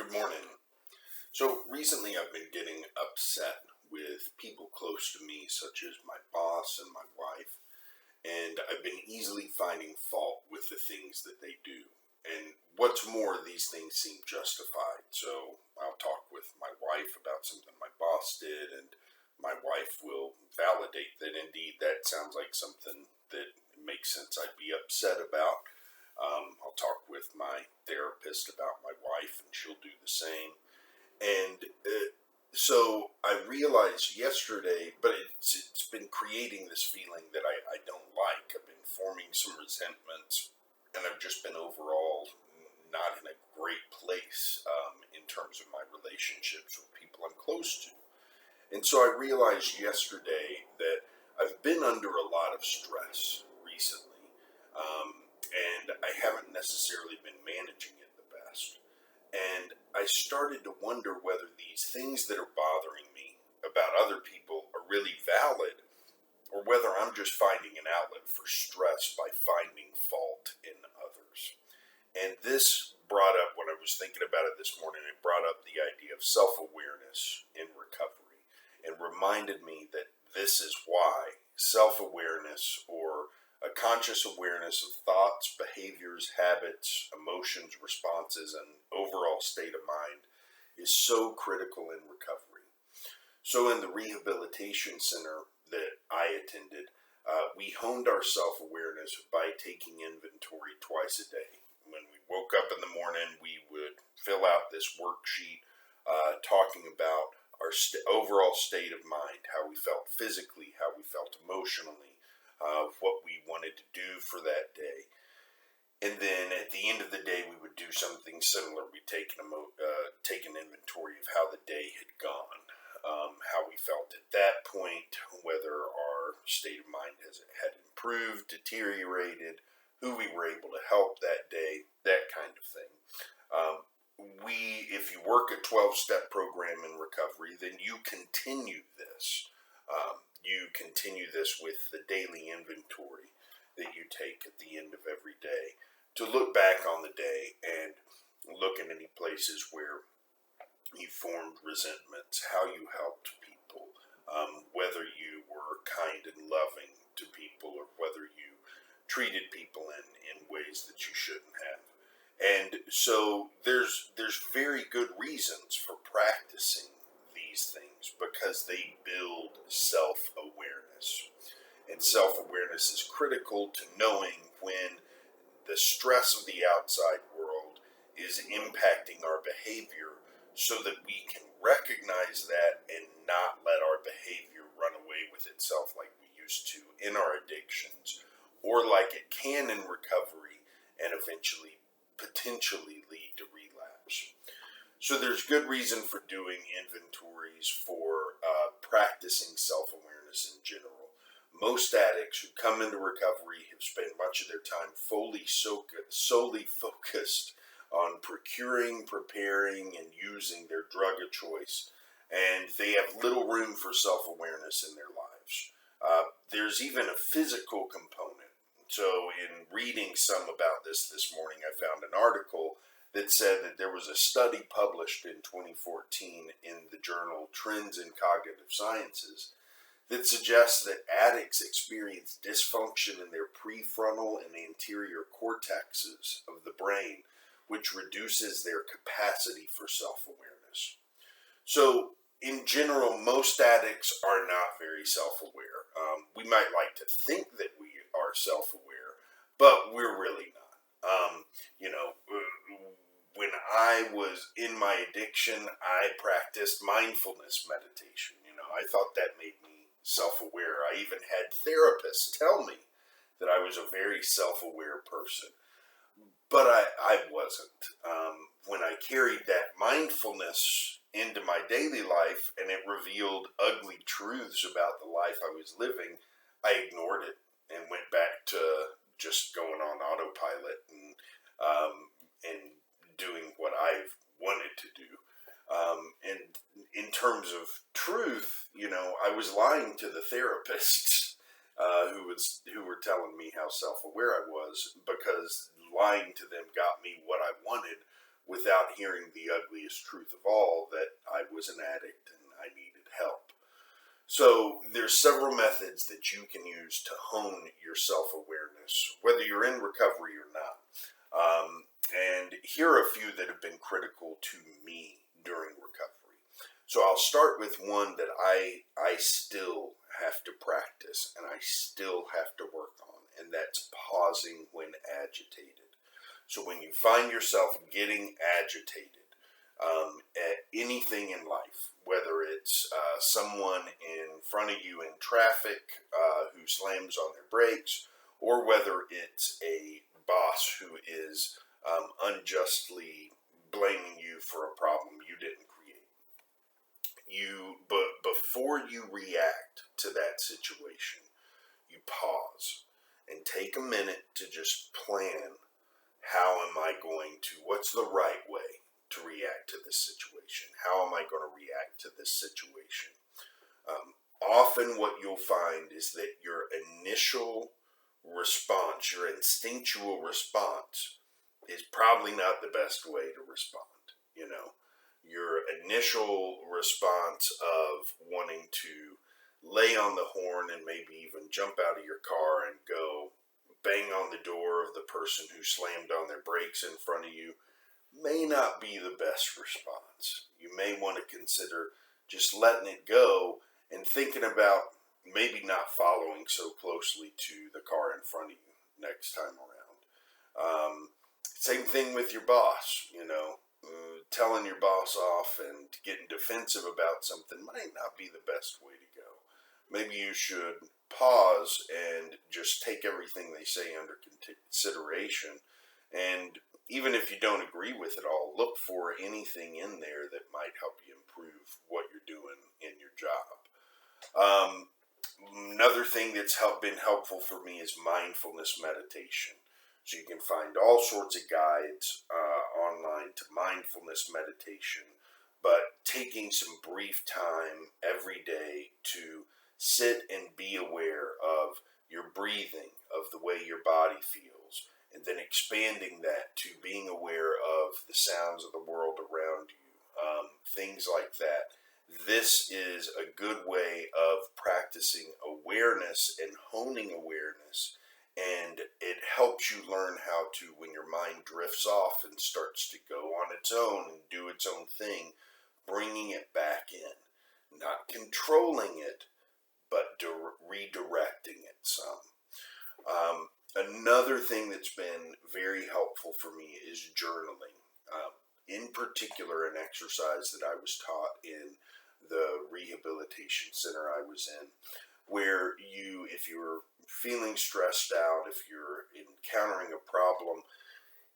Good morning. So recently I've been getting upset with people close to me, such as my boss and my wife, and I've been easily finding fault with the things that they do. And what's more, these things seem justified. So I'll talk with my wife about something my boss did, and my wife will validate that indeed that sounds like something that makes sense I'd be upset about. I'll talk with my therapist about my wife, and she'll do the same. And so I realized yesterday, but it's been creating this feeling that I don't like. I've been forming some resentments, and I've just been overall not in a great place in terms of my relationships with people I'm close to. And so I realized yesterday that I've been under a lot of stress recently, and I haven't necessarily been managing it the best. And I started to wonder whether these things that are bothering me about other people are really valid, or whether I'm just finding an outlet for stress by finding fault in others. And this brought up, when I was thinking about it this morning, it brought up the idea of self-awareness in recovery, and reminded me that this is why self-awareness, or a conscious awareness of thoughts, behaviors, habits, emotions, responses, and overall state of mind is so critical in recovery. So in the rehabilitation center that I attended, we honed our self-awareness by taking inventory twice a day. When we woke up in the morning, we would fill out this worksheet talking about our overall state of mind, how we felt physically, how we felt emotionally, what we wanted to do for that day. And then at the end of the day, we would do something similar. We'd take an inventory of how the day had gone, how we felt at that point, whether our state of mind had improved, deteriorated, who we were able to help that day, that kind of thing. If you work a 12-step program in recovery, then you continue this. You continue this with the daily inventory that you take at the end of every day to look back on the day and look at any places where you formed resentments, how you helped people, whether you were kind and loving to people, or whether you treated people in ways that you shouldn't have. And so there's very good reasons for practicing these things, because they build self-awareness. And self-awareness is critical to knowing when the stress of the outside world is impacting our behavior, so that we can recognize that and not let our behavior run away with itself like we used to in our addictions, or like it can in recovery, and eventually potentially lead to relapse. So there's good reason for doing inventories, for practicing self-awareness in general. Most addicts who come into recovery have spent much of their time solely focused on procuring, preparing, and using their drug of choice, and they have little room for self-awareness in their lives. There's even a physical component. So in reading some about this morning, I found an article that said that there was a study published in 2014 in the journal Trends in Cognitive Sciences that suggests that addicts experience dysfunction in their prefrontal and anterior cortexes of the brain, which reduces their capacity for self-awareness. So in general, most addicts are not very self-aware. We might like to think that we are self-aware, but we're really not. When I was in my addiction, I practiced mindfulness meditation. I thought that made me self-aware. I even had therapists tell me that I was a very self-aware person, but I wasn't. When I carried that mindfulness into my daily life, and it revealed ugly truths about the life I was living, I ignored it and went back to just going on autopilot and doing what I've wanted to do. And in terms of truth, I was lying to the therapists who were telling me how self-aware I was, because lying to them got me what I wanted, without hearing the ugliest truth of all, that I was an addict and I needed help. So there's several methods that you can use to hone your self-awareness, whether you're in recovery or not. And here are a few that have been critical to me during recovery. So I'll start with one that I still have to practice and I still have to work on, and that's pausing when agitated. So when you find yourself getting agitated at anything in life, whether it's someone in front of you in traffic who slams on their brakes, or whether it's a boss who is unjustly blaming you for a problem you didn't create. But before you react to that situation, you pause and take a minute to just plan, how am I going to, what's the right way to react to this situation? How am I going to react to this situation? Often what you'll find is that your initial response, your instinctual response, is probably not the best way to respond. Your initial response of wanting to lay on the horn and maybe even jump out of your car and go bang on the door of the person who slammed on their brakes in front of you may not be the best response. You may want to consider just letting it go and thinking about maybe not following so closely to the car in front of you next time around. Same thing with your boss, telling your boss off and getting defensive about something might not be the best way to go. Maybe you should pause and just take everything they say under consideration, and even if you don't agree with it all, look for anything in there that might help you improve what you're doing in your job. Another thing that's been helpful for me is mindfulness meditation. So you can find all sorts of guides online to mindfulness meditation, but taking some brief time every day to sit and be aware of your breathing, of the way your body feels, and then expanding that to being aware of the sounds of the world around you, things like that. This is a good way of practicing awareness and honing awareness, and it helps you learn how to, when your mind drifts off and starts to go on its own and do its own thing, bringing it back in, not controlling it, but redirecting it some. Another thing that's been very helpful for me is journaling. In particular, an exercise that I was taught in the rehabilitation center I was in, where if you're feeling stressed out, if you're encountering a problem,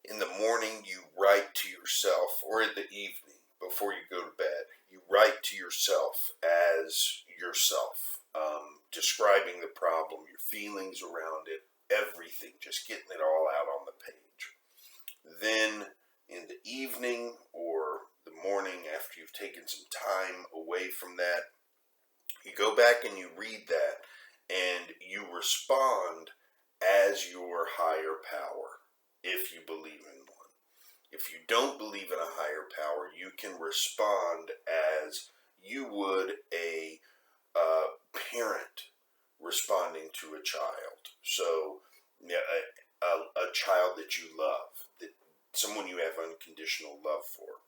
in the morning you write to yourself, or in the evening before you go to bed, you write to yourself as yourself, describing the problem, your feelings around it, everything, just getting it all out on the page. Then in the evening or the morning, after you've taken some time away from that, you go back and you read that and you respond as your higher power, if you believe in one. If you don't believe in a higher power, you can respond as you would a parent responding to a child. So a child that you love, that someone you have unconditional love for.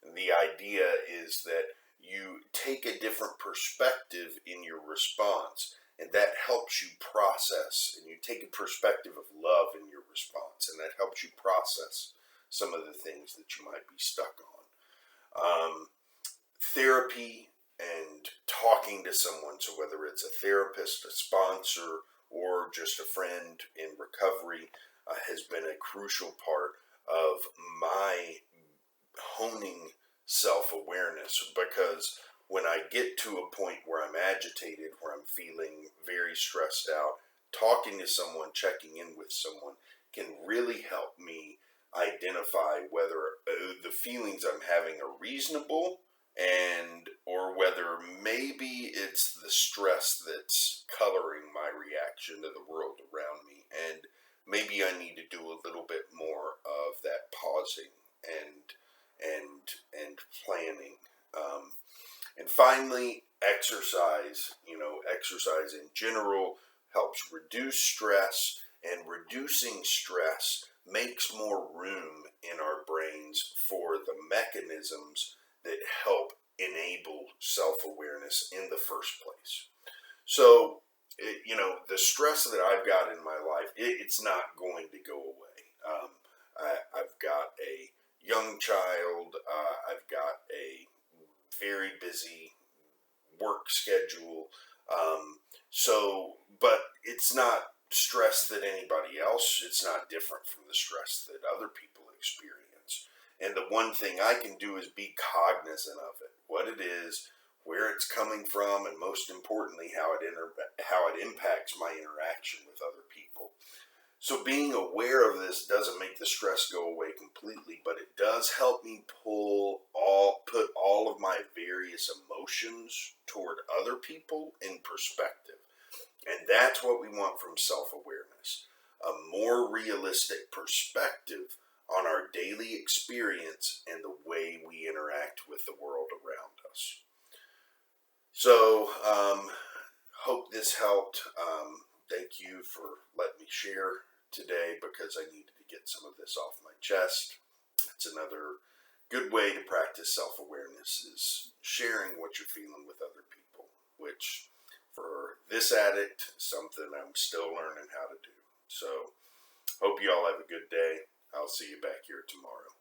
And the idea is that you take a different perspective in your response, and that helps you process, and you take a perspective of love in your response, and that helps you process some of the things that you might be stuck on. Therapy and talking to someone, so whether it's a therapist, a sponsor, or just a friend in recovery, has been a crucial part of my honing self-awareness, because when I get to a point where I'm agitated, where I'm feeling very stressed out, talking to someone, checking in with someone can really help me identify whether the feelings I'm having are reasonable, or whether maybe it's the stress that's coloring my reaction to the world around me, and maybe I need to do a little bit more of that pausing and and planning. And finally, exercise. Exercise in general helps reduce stress, and reducing stress makes more room in our brains for the mechanisms that help enable self-awareness in the first place. So, the stress that I've got in my life, it's not going to go away. I've got a young child. I've got a very busy work schedule. But it's not stress that anybody else, it's not different from the stress that other people experience. And the one thing I can do is be cognizant of it, what it is, where it's coming from, and most importantly, how it impacts my interaction with other people. So being aware of this doesn't make the stress go away completely, but it does help me put all of my various emotions toward other people in perspective. And that's what we want from self-awareness, a more realistic perspective on our daily experience and the way we interact with the world around us. So, hope this helped. Thank you for letting me share today, because I needed to get some of this off my chest. It's another good way to practice self-awareness, is sharing what you're feeling with other people, which for this addict, something I'm still learning how to do. So, hope you all have a good day. I'll see you back here tomorrow.